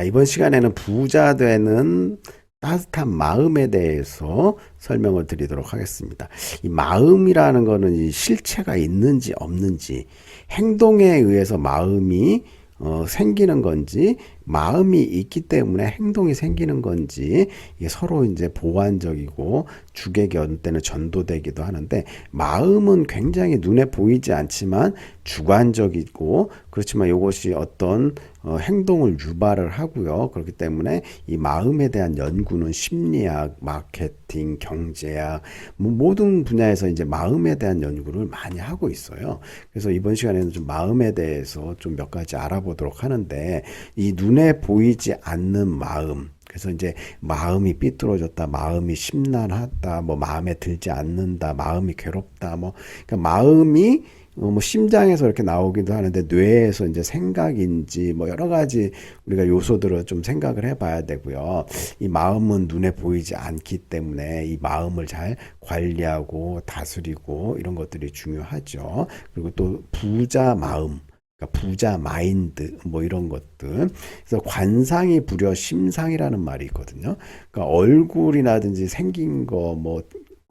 자, 이번 시간에는 부자 되는 따뜻한 마음에 대해서 설명을 드리도록 하겠습니다. 이 마음이라는 거는 이 실체가 있는지 없는지, 행동에 의해서 마음이 생기는 건지, 마음이 있기 때문에 행동이 생기는 건지, 이게 서로 이제 보완적이고 주객이 어느 때는 전도되기도 하는데, 마음은 굉장히 눈에 보이지 않지만 주관적이고, 그렇지만 이것이 어떤 행동을 유발을 하고요. 그렇기 때문에 이 마음에 대한 연구는 심리학, 마케팅, 경제학, 뭐 모든 분야에서 이제 마음에 대한 연구를 많이 하고 있어요. 그래서 이번 시간에는 좀 마음에 대해서 좀 몇 가지 알아보도록 하는데, 이 눈에 보이지 않는 마음, 그래서 이제 마음이 삐뚤어졌다, 마음이 심란하다, 뭐 마음에 들지 않는다, 마음이 괴롭다, 뭐 그러니까 마음이 뭐 심장에서 이렇게 나오기도 하는데 뇌에서 이제 생각인지 뭐 여러 가지 우리가 요소들을 좀 생각을 해봐야 되고요. 이 마음은 눈에 보이지 않기 때문에 이 마음을 잘 관리하고 다스리고 이런 것들이 중요하죠. 그리고 또 부자 마음. 그러니까 부자 마인드 뭐 이런 것들. 그래서 관상이 불여 심상이라는 말이 있거든요. 그러니까 얼굴이라든지 생긴 거 뭐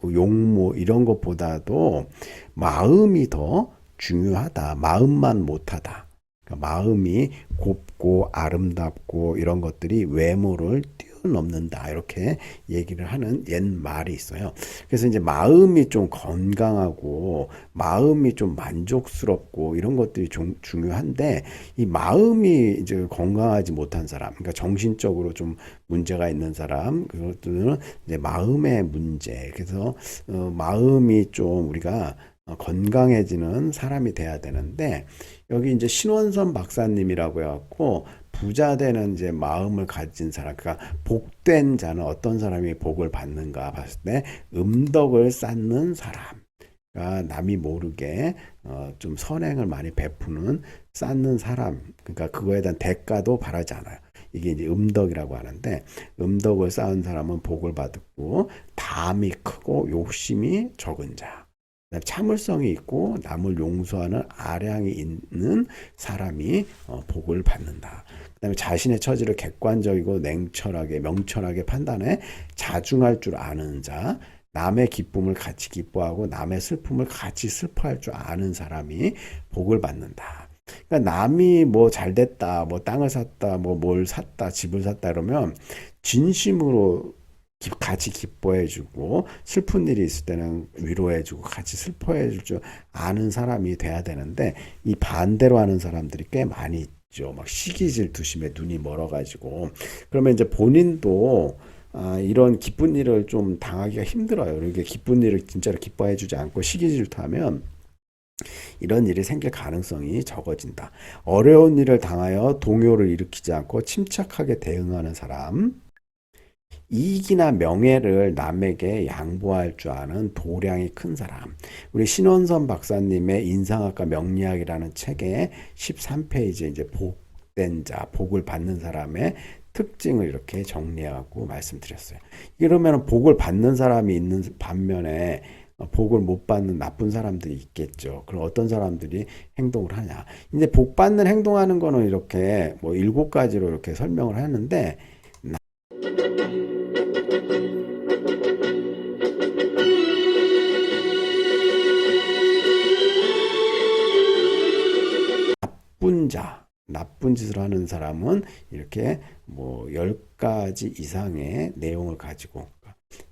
용모 이런 것보다도 마음이 더 중요하다. 마음만 못하다. 그러니까 마음이 곱고 아름답고 이런 것들이 외모를 뛰어넘는다. 이렇게 얘기를 하는 옛 말이 있어요. 그래서 이제 마음이 좀 건강하고 마음이 좀 만족스럽고 이런 것들이 좀 중요한데 이 마음이 이제 건강하지 못한 사람, 그러니까 정신적으로 좀 문제가 있는 사람, 그것들은 이제 마음의 문제. 그래서 마음이 좀 우리가 건강해지는 사람이 돼야 되는데 여기 이제 신원선 박사님이라고 해갖고 부자 되는 이제 마음을 가진 사람, 그러니까 복된 자는 어떤 사람이 복을 받는가 봤을 때 음덕을 쌓는 사람. 그러니까 남이 모르게 좀 선행을 많이 베푸는 쌓는 사람. 그러니까 그거에 대한 대가도 바라지 않아요. 이게 이제 음덕이라고 하는데 음덕을 쌓은 사람은 복을 받고 담이 크고 욕심이 적은 자. 참을성이 있고 남을 용서하는 아량이 있는 사람이 복을 받는다. 그다음에 자신의 처지를 객관적이고 냉철하게 명철하게 판단해 자중할 줄 아는 자, 남의 기쁨을 같이 기뻐하고 남의 슬픔을 같이 슬퍼할 줄 아는 사람이 복을 받는다. 그러니까 남이 뭐 잘 됐다, 뭐 땅을 샀다, 뭐 뭘 샀다, 집을 샀다 이러면 진심으로 같이 기뻐해주고 슬픈 일이 있을 때는 위로해주고 같이 슬퍼해줄 줄 아는 사람이 돼야 되는데 이 반대로 하는 사람들이 꽤 많이 있죠. 막 시기 질투심에 눈이 멀어가지고 그러면 이제 본인도 이런 기쁜 일을 좀 당하기가 힘들어요. 이렇게 기쁜 일을 진짜로 기뻐해주지 않고 시기 질투하면 이런 일이 생길 가능성이 적어진다. 어려운 일을 당하여 동요를 일으키지 않고 침착하게 대응하는 사람. 이익이나 명예를 남에게 양보할 줄 아는 도량이 큰 사람. 우리 신원선 박사님의 인상학과 명리학이라는 책의 13페이지에 이제 복된 자, 복을 받는 사람의 특징을 이렇게 정리하고 말씀드렸어요. 이러면 복을 받는 사람이 있는 반면에 복을 못 받는 나쁜 사람들이 있겠죠. 그럼 어떤 사람들이 행동을 하냐. 이제 복 받는 행동하는 거는 이렇게 뭐 7가지로 이렇게 설명을 하는데 나쁜 짓을 하는 사람은 이렇게 뭐 10가지 이상의 내용을 가지고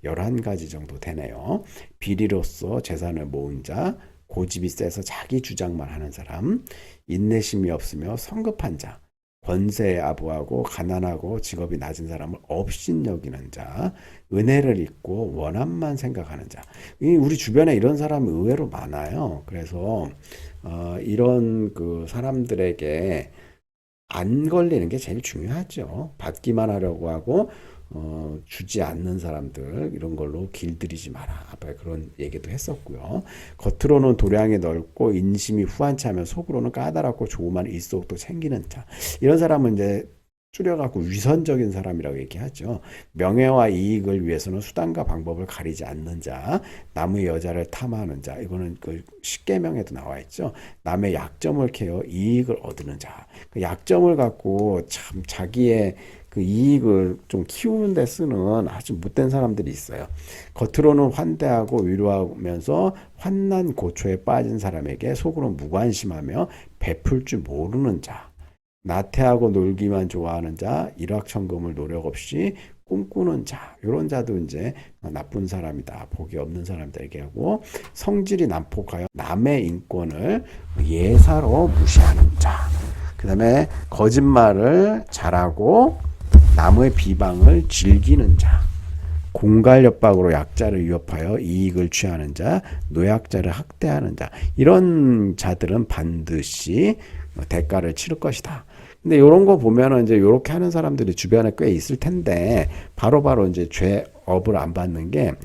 11가지 정도 되네요. 비리로서 재산을 모은 자, 고집이 세서 자기 주장만 하는 사람, 인내심이 없으며 성급한 자, 권세에 아부하고 가난하고 직업이 낮은 사람을 업신여기는 자, 은혜를 잊고 원함만 생각하는 자. 우리 주변에 이런 사람이 의외로 많아요. 그래서 이런 그 사람들에게 안 걸리는 게 제일 중요하죠. 받기만 하려고 하고 주지 않는 사람들 이런 걸로 길들이지 마라. 아까 그런 얘기도 했었고요. 겉으로는 도량이 넓고 인심이 후한치 하면 속으로는 까다롭고 조그만 일속도 챙기는 자. 이런 사람은 이제 줄여갖고 위선적인 사람이라고 얘기하죠. 명예와 이익을 위해서는 수단과 방법을 가리지 않는 자, 남의 여자를 탐하는 자, 이거는 그 십계명에도 나와 있죠. 남의 약점을 캐어 이익을 얻는 자. 그 약점을 갖고 참 자기의 그 이익을 좀 키우는 데 쓰는 아주 못된 사람들이 있어요. 겉으로는 환대하고 위로하면서 환난 고초에 빠진 사람에게 속으로 무관심하며 베풀 줄 모르는 자. 나태하고 놀기만 좋아하는 자, 일확천금을 노력 없이 꿈꾸는 자, 이런 자도 이제 나쁜 사람이다, 복이 없는 사람이다 얘기하고, 성질이 난폭하여 남의 인권을 예사로 무시하는 자, 그 다음에 거짓말을 잘하고 남의 비방을 즐기는 자, 공갈협박으로 약자를 위협하여 이익을 취하는 자, 노약자를 학대하는 자, 이런 자들은 반드시 대가를 치를 것이다. 근데 이런 거 보면은 이제 이렇게 하는 사람들이 주변에 꽤 있을 텐데 바로바로 이제 죄업을 안 받는 게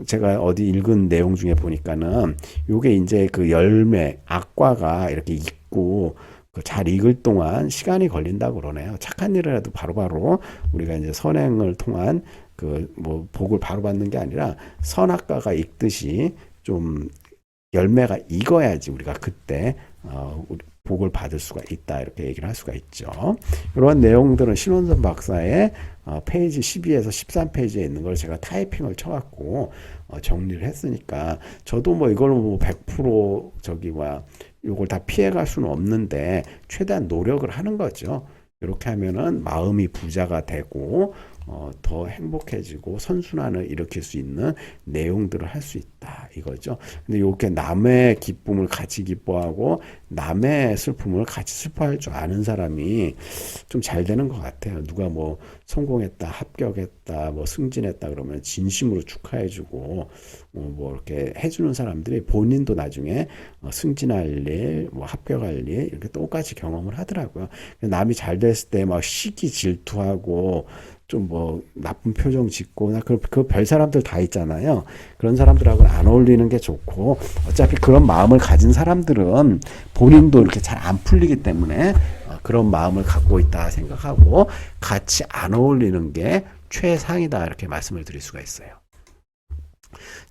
제가 어디 읽은 내용 중에 보니까는 요게 이제 그 열매 악과가 이렇게 익고 잘 익을 동안 시간이 걸린다고 그러네요. 착한 일을 해도 바로바로 우리가 이제 선행을 통한 그 뭐 복을 바로 받는 게 아니라 선악과가 익듯이 좀 열매가 익어야지 우리가 그때 복을 받을 수가 있다 이렇게 얘기를 할 수가 있죠. 이런 내용들은 신원선 박사의 페이지 12에서 13페이지에 있는 걸 제가 타이핑을 쳐갖고 정리를 했으니까 저도 뭐 이걸 뭐 100% 저기 뭐야 이걸 다 피해갈 수는 없는데 최대한 노력을 하는 거죠. 이렇게 하면은 마음이 부자가 되고 더 행복해지고 선순환을 일으킬 수 있는 내용들을 할 수 있다 이거죠. 근데 이렇게 남의 기쁨을 같이 기뻐하고 남의 슬픔을 같이 슬퍼할 줄 아는 사람이 좀 잘 되는 것 같아요. 누가 뭐 성공했다, 합격했다, 뭐 승진했다 그러면 진심으로 축하해주고 뭐 이렇게 해주는 사람들이 본인도 나중에 승진할 일, 뭐 합격할 일 이렇게 똑같이 경험을 하더라고요. 남이 잘 됐을 때 막 시기 질투하고 좀 뭐 나쁜 표정 짓고 그 별 사람들 다 있잖아요. 그런 사람들하고는 안 어울리는 게 좋고 어차피 그런 마음을 가진 사람들은 본인도 이렇게 잘 안 풀리기 때문에 그런 마음을 갖고 있다 생각하고 같이 안 어울리는 게 최상이다 이렇게 말씀을 드릴 수가 있어요.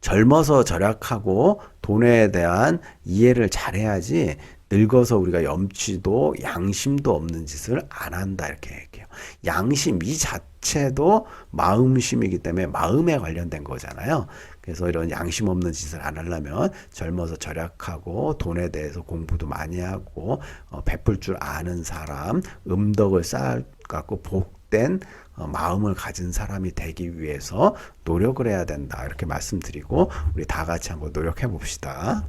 젊어서 절약하고 돈에 대한 이해를 잘해야지 늙어서 우리가 염치도 양심도 없는 짓을 안 한다 이렇게 얘기해요. 양심 이 자체도 마음심이기 때문에 마음에 관련된 거잖아요. 그래서 이런 양심 없는 짓을 안 하려면 젊어서 절약하고 돈에 대해서 공부도 많이 하고 베풀 줄 아는 사람, 음덕을 쌓아갖고 복된 마음을 가진 사람이 되기 위해서 노력을 해야 된다 이렇게 말씀드리고 우리 다 같이 한번 노력해 봅시다.